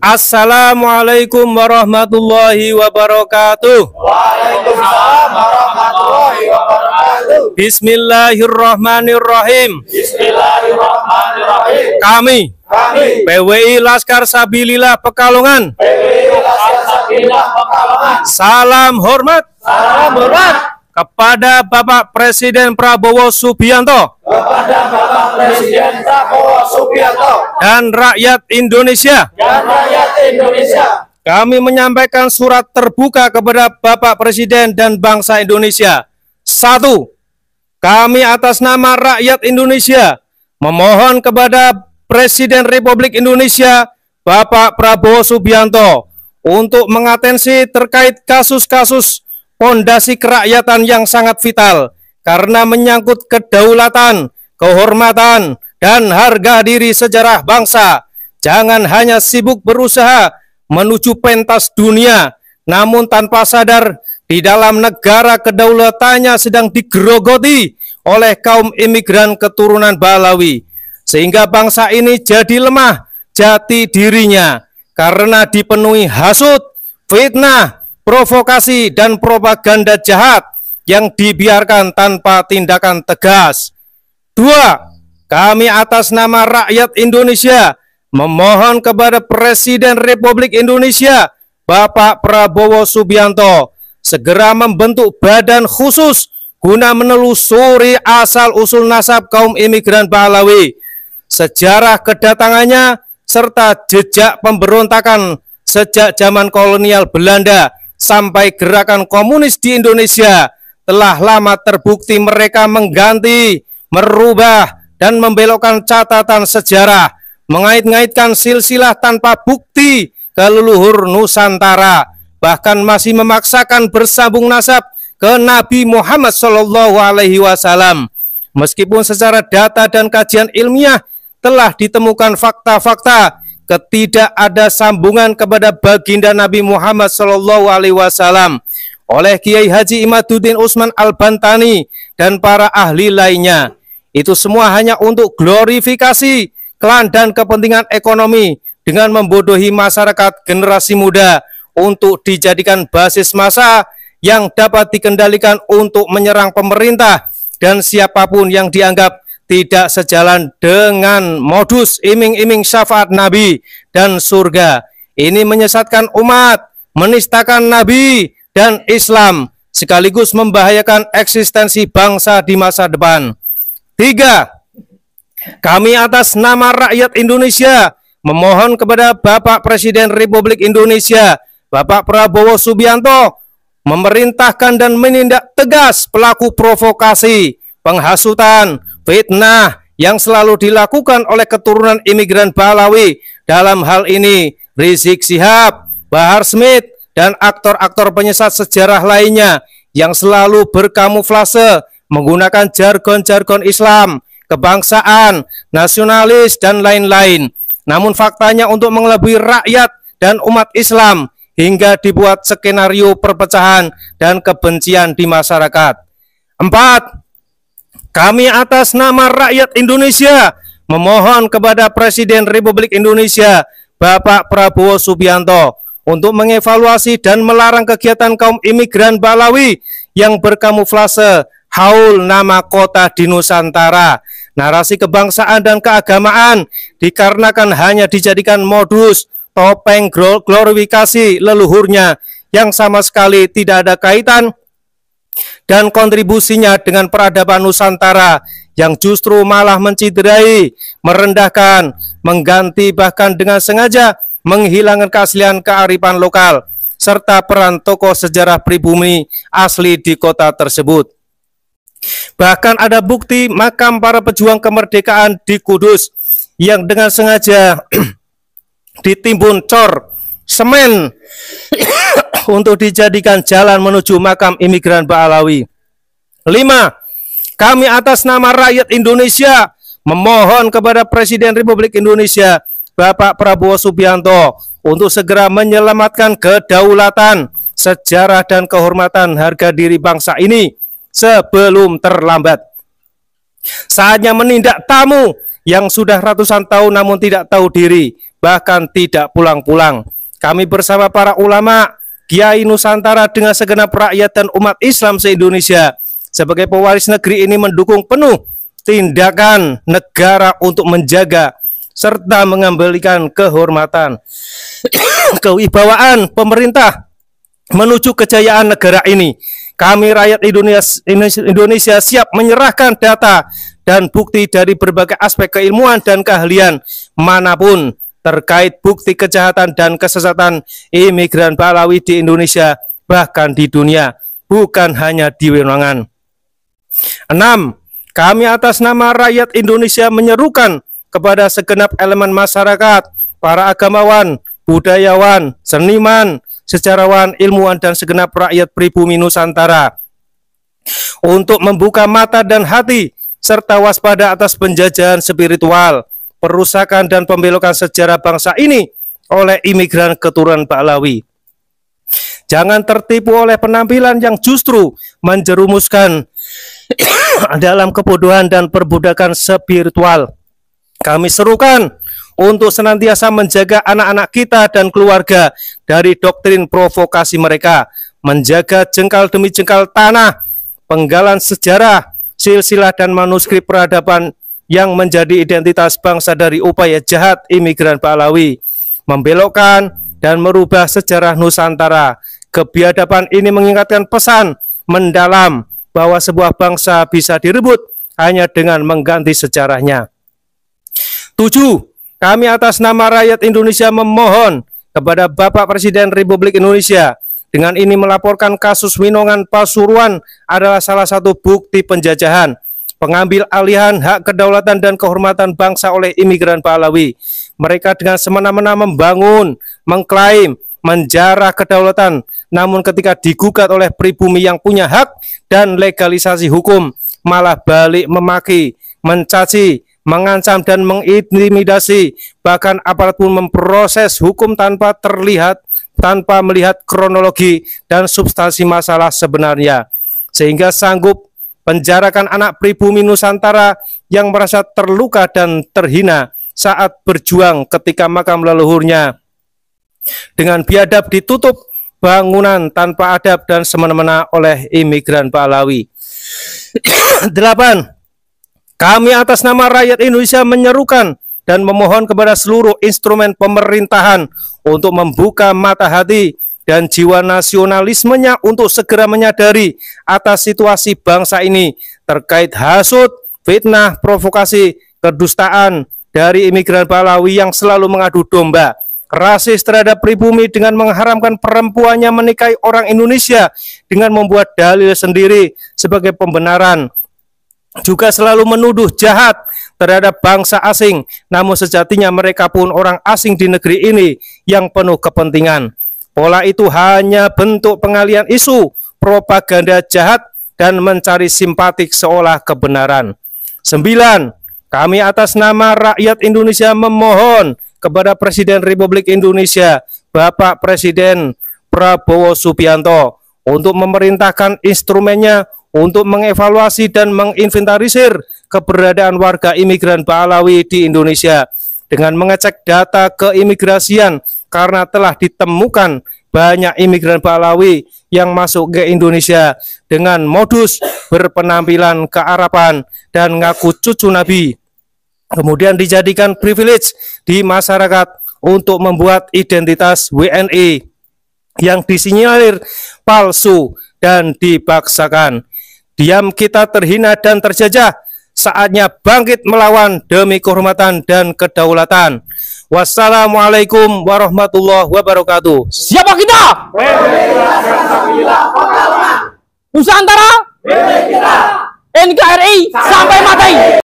Assalamualaikum warahmatullahi wabarakatuh. Waalaikumsalam warahmatullahi wabarakatuh. Bismillahirrahmanirrahim. Bismillahirrahmanirrahim. Kami PWI Laskar Sabilillah Pekalongan Laskar Sabilillah Pekalongan salam hormat salam hormat kepada Bapak Presiden Prabowo Subianto kepada Bapak Presiden Prabowo Subianto dan rakyat Indonesia. Kami menyampaikan surat terbuka kepada Bapak Presiden dan bangsa Indonesia. 1. Kami atas nama rakyat Indonesia memohon kepada Presiden Republik Indonesia Bapak Prabowo Subianto untuk mengatensi terkait kasus-kasus fondasi kerakyatan yang sangat vital karena menyangkut kedaulatan, kehormatan, dan harga diri sejarah bangsa. Jangan hanya sibuk berusaha menuju pentas dunia, namun tanpa sadar di dalam negara kedaulatannya sedang digerogoti oleh kaum imigran keturunan Balawi, sehingga bangsa ini jadi lemah jati dirinya karena dipenuhi hasut, fitnah, provokasi, dan propaganda jahat yang dibiarkan tanpa tindakan tegas. 2. Kami atas nama rakyat Indonesia memohon kepada Presiden Republik Indonesia Bapak Prabowo Subianto segera membentuk badan khusus guna menelusuri asal-usul nasab kaum imigran Balawi, sejarah kedatangannya, serta jejak pemberontakan sejak zaman kolonial Belanda sampai gerakan komunis di Indonesia. Telah lama terbukti mereka mengganti, merubah, dan membelokkan catatan sejarah, mengait-ngaitkan silsilah tanpa bukti ke leluhur Nusantara, bahkan masih memaksakan bersambung nasab ke Nabi Muhammad SAW. Meskipun secara data dan kajian ilmiah telah ditemukan fakta-fakta ketidak ada sambungan kepada baginda Nabi Muhammad SAW oleh Kiai Haji Imaduddin Usman Al-Bantani dan para ahli lainnya. Itu semua hanya untuk glorifikasi klan dan kepentingan ekonomi dengan membodohi masyarakat generasi muda untuk dijadikan basis massa yang dapat dikendalikan untuk menyerang pemerintah dan siapapun yang dianggap tidak sejalan dengan modus iming-iming syafaat Nabi dan surga. Ini menyesatkan umat, menistakan Nabi dan Islam, sekaligus membahayakan eksistensi bangsa di masa depan. 3. Kami atas nama rakyat Indonesia memohon kepada Bapak Presiden Republik Indonesia Bapak Prabowo Subianto memerintahkan dan menindak tegas pelaku provokasi, penghasutan, fitnah yang selalu dilakukan oleh keturunan imigran Balawi, dalam hal ini Rizik Syihab, Bahar Smith, dan aktor-aktor penyesat sejarah lainnya yang selalu berkamuflase menggunakan jargon-jargon Islam, kebangsaan, nasionalis, dan lain-lain. Namun faktanya untuk mengelabui rakyat dan umat Islam hingga dibuat skenario perpecahan dan kebencian di masyarakat. 4. Kami atas nama rakyat Indonesia memohon kepada Presiden Republik Indonesia Bapak Prabowo Subianto untuk mengevaluasi dan melarang kegiatan kaum imigran Balawi yang berkamuflase haul nama kota di Nusantara, narasi kebangsaan dan keagamaan, dikarenakan hanya dijadikan modus topeng glorifikasi leluhurnya yang sama sekali tidak ada kaitan dan kontribusinya dengan peradaban Nusantara, yang justru malah menciderai, merendahkan, mengganti, bahkan dengan sengaja menghilangkan keaslian kearifan lokal serta peran tokoh sejarah pribumi asli di kota tersebut. Bahkan ada bukti makam para pejuang kemerdekaan di Kudus yang dengan sengaja ditimbun cor semen untuk dijadikan jalan menuju makam imigran Balawi. 5. Kami atas nama rakyat Indonesia memohon kepada Presiden Republik Indonesia Bapak Prabowo Subianto untuk segera menyelamatkan kedaulatan, sejarah, dan kehormatan harga diri bangsa ini sebelum terlambat. Saatnya menindak tamu yang sudah ratusan tahun namun tidak tahu diri, bahkan tidak pulang-pulang. Kami bersama para ulama, Kiai Nusantara dengan segenap rakyat dan umat Islam se-Indonesia sebagai pewaris negeri ini mendukung penuh tindakan negara untuk menjaga serta mengembalikan kehormatan kewibawaan pemerintah menuju kejayaan negara ini. Kami rakyat Indonesia siap menyerahkan data dan bukti dari berbagai aspek keilmuan dan keahlian manapun terkait bukti kejahatan dan kesesatan imigran Balawi di Indonesia, bahkan di dunia, bukan hanya di Wenongan. 6. Kami atas nama rakyat Indonesia menyerukan kepada segenap elemen masyarakat, para agamawan, budayawan, seniman, sejarawan, ilmuwan, dan segenap rakyat pribumi Nusantara untuk membuka mata dan hati serta waspada atas penjajahan spiritual, perusakan dan pembelokan sejarah bangsa ini oleh imigran keturunan Balawi. Jangan tertipu oleh penampilan yang justru menjerumuskan dalam kebodohan dan perbudakan spiritual. Kami serukan untuk senantiasa menjaga anak-anak kita dan keluarga dari doktrin provokasi mereka, menjaga jengkal demi jengkal tanah, penggalan sejarah, silsilah dan manuskrip peradaban yang menjadi identitas bangsa dari upaya jahat imigran Balawi, membelokkan dan merubah sejarah Nusantara. Kebiadaban ini mengingatkan pesan mendalam bahwa sebuah bangsa bisa direbut hanya dengan mengganti sejarahnya. 7. Kami atas nama rakyat Indonesia memohon kepada Bapak Presiden Republik Indonesia dengan ini melaporkan kasus Winongan Pasuruan adalah salah satu bukti penjajahan, pengambil alihan hak kedaulatan dan kehormatan bangsa oleh imigran Balawi. Mereka dengan semena-mena membangun, mengklaim, menjarah kedaulatan, namun ketika digugat oleh pribumi yang punya hak dan legalisasi hukum, malah balik memaki, mencaci, mengancam dan mengintimidasi, bahkan aparat pun memproses hukum tanpa melihat kronologi dan substansi masalah sebenarnya, sehingga sanggup penjarakan anak pribumi Nusantara yang merasa terluka dan terhina saat berjuang ketika makam leluhurnya dengan biadab ditutup bangunan tanpa adab dan semena-mena oleh imigran Balawi. 8. Kami atas nama rakyat Indonesia menyerukan dan memohon kepada seluruh instrumen pemerintahan untuk membuka mata hati dan jiwa nasionalismenya untuk segera menyadari atas situasi bangsa ini terkait hasut, fitnah, provokasi, kedustaan dari imigran Balawi yang selalu mengadu domba, rasis terhadap pribumi dengan mengharamkan perempuannya menikahi orang Indonesia dengan membuat dalil sendiri sebagai pembenaran, juga selalu menuduh jahat terhadap bangsa asing, namun sejatinya mereka pun orang asing di negeri ini yang penuh kepentingan. Pola itu hanya bentuk pengalian isu, propaganda jahat, dan mencari simpatik seolah kebenaran. 9. Kami atas nama rakyat Indonesia memohon kepada Presiden Republik Indonesia, Bapak Presiden Prabowo Subianto, untuk memerintahkan instrumennya untuk mengevaluasi dan menginventarisir keberadaan warga imigran Balawi di Indonesia dengan mengecek data keimigrasian, karena telah ditemukan banyak imigran Balawi yang masuk ke Indonesia dengan modus berpenampilan kearaban dan ngaku cucu Nabi, kemudian dijadikan privilege di masyarakat untuk membuat identitas WNI yang disinyalir palsu dan dipaksakan. Diam kita terhina dan terjajah, saatnya bangkit melawan demi kehormatan dan kedaulatan. Wassalamualaikum warahmatullahi wabarakatuh. Siapa kita? Nusantara, NKRI sampai mati.